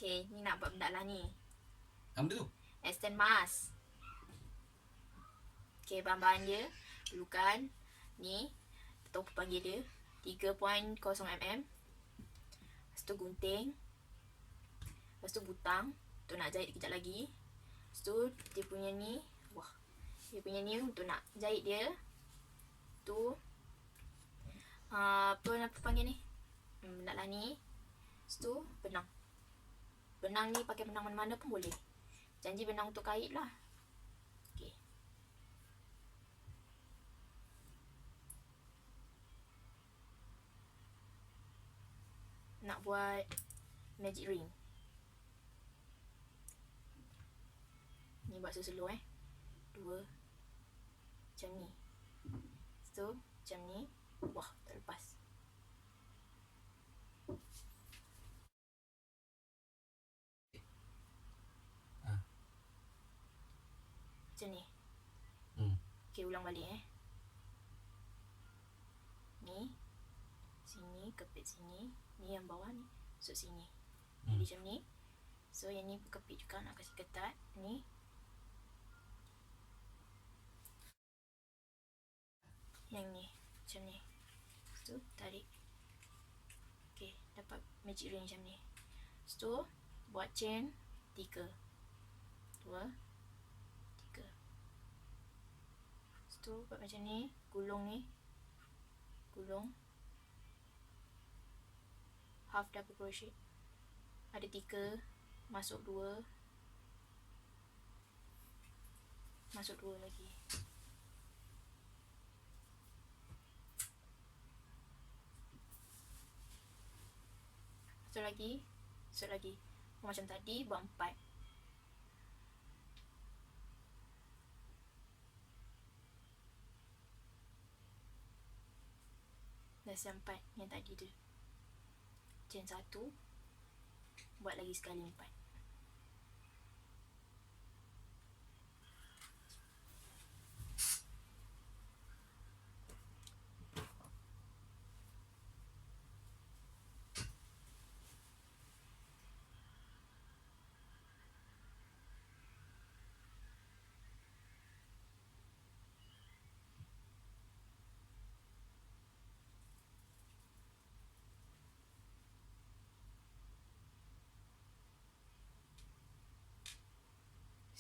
Okay, ni nak buat benda lah ni. Apa benda tu? Extend mask. Okay, bahan-bahan dia perlukan ni, atau apa panggil dia, 3.0 mm. Lepas tu gunting. Lepas tu butang untuk nak jahit kejap lagi. Lepas tu dia punya ni, wah, dia punya ni untuk nak jahit dia. Tu apa panggil ni? Benda lah ni. Lepas tu benang. Benang ni pakai benang mana-mana pun boleh. Janji benang untuk kait lah. Okay. Nak buat magic ring. Ni buat slow-slow 2 macam ni. Lepas tu macam ni. Wah, terlepas. Macam ni. Okay, ulang balik Ni sini, kepit sini. Ni yang bawah ni masuk sini. Jadi macam ni. So yang ni kepit juga, nak kasih ketat. Ni yang ni macam ni. Lepas tu tarik. Okay, dapat magic ring macam ni. Lepas tu buat chain 3 2 3. Lepas tu buat macam ni. Gulung ni, gulung half double crochet. Ada 3, masuk 2, masuk 2 lagi. Masuk lagi, masuk lagi. Macam tadi buat 4. Dah sampai yang tadi tu. Chain 1, buat lagi sekali 4.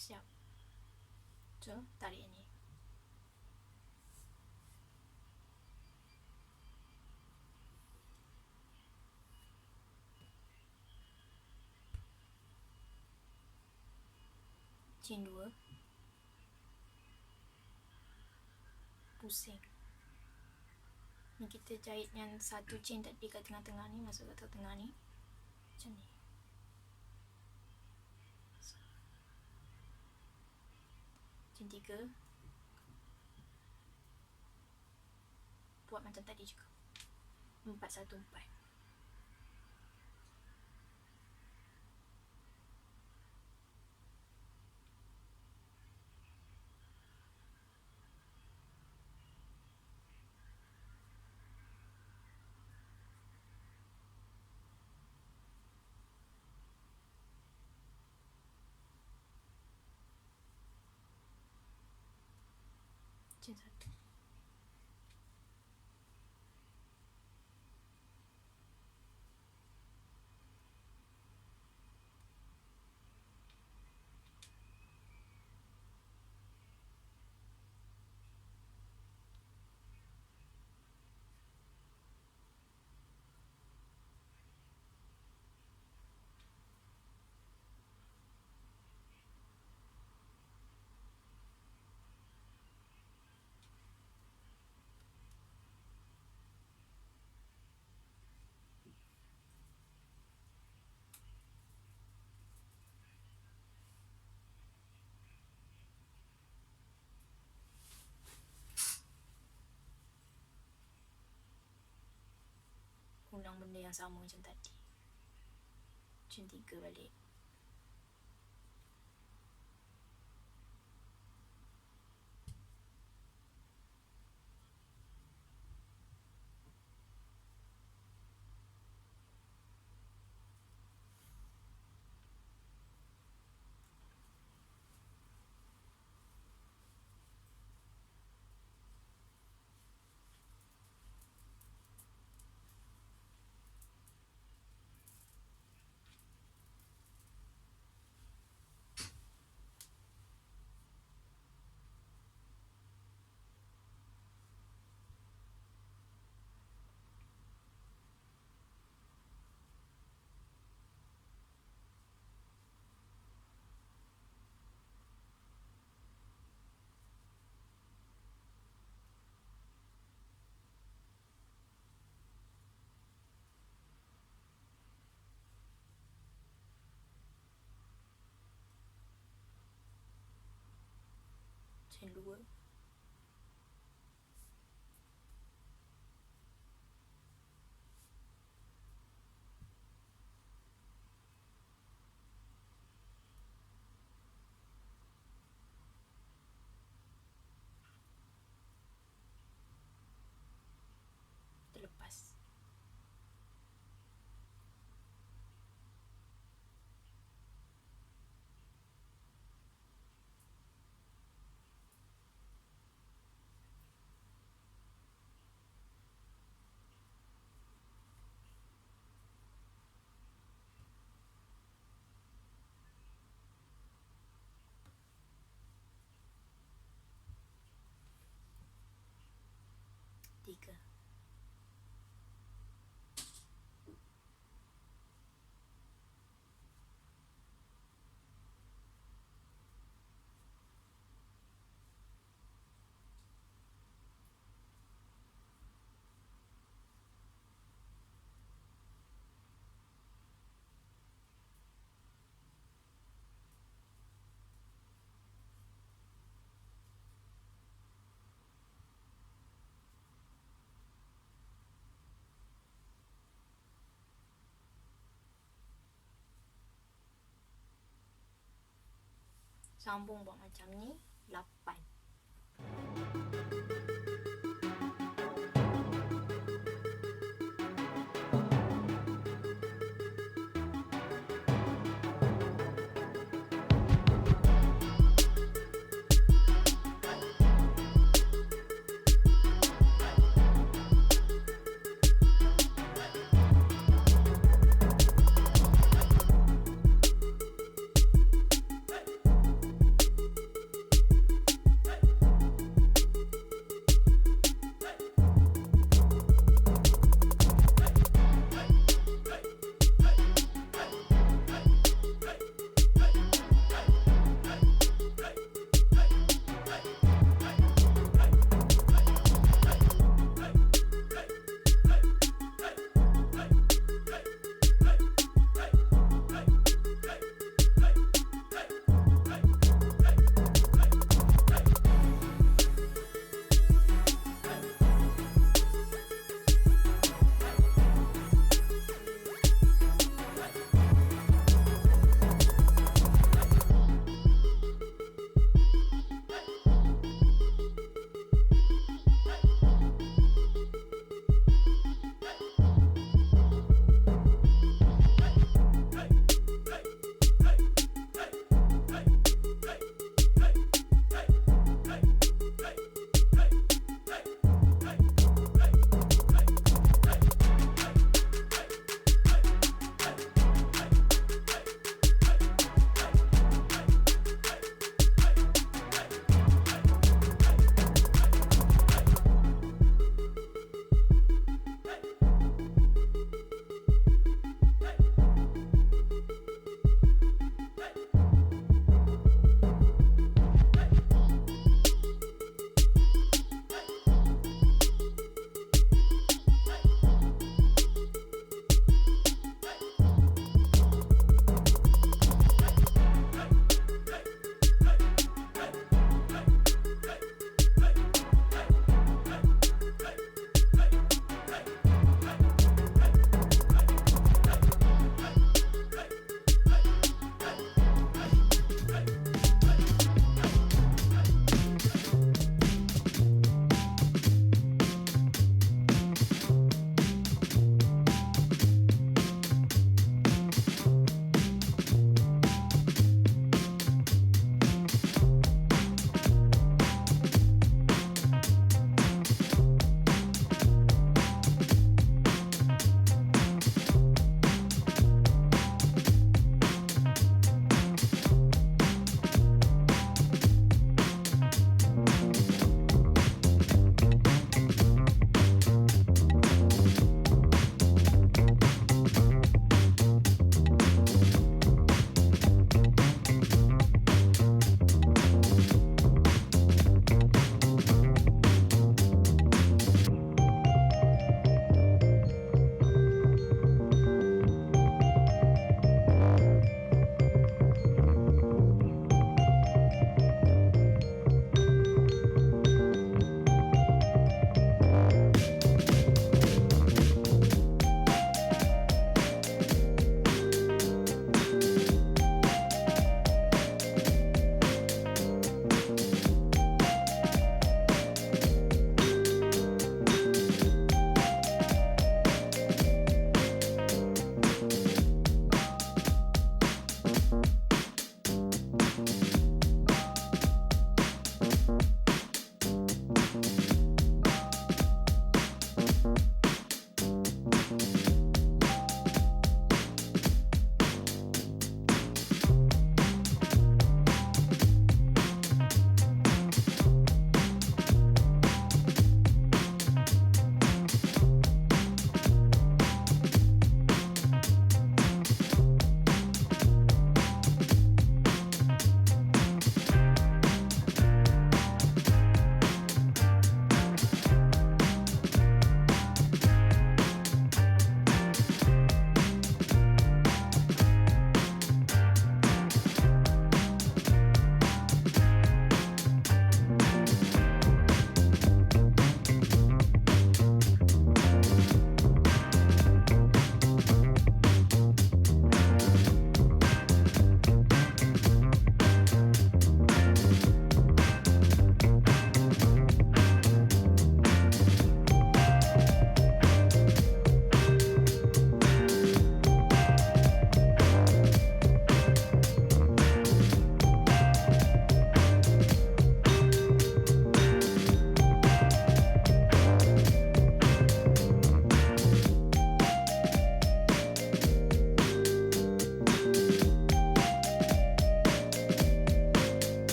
Siap. So, tarik ni. Chain 2. Pusing. Ni kita jahit yang satu chain tadi kat tengah-tengah ni, masuk kat tengah ni. Macam ni. Chain 3. Buat macam tadi juga. 4 1 4. Chain 1. Ulang benda yang sama macam tadi. Chain 3 balik. Yang 2. Terlepas. Tiga. Sambung buat macam ni 8.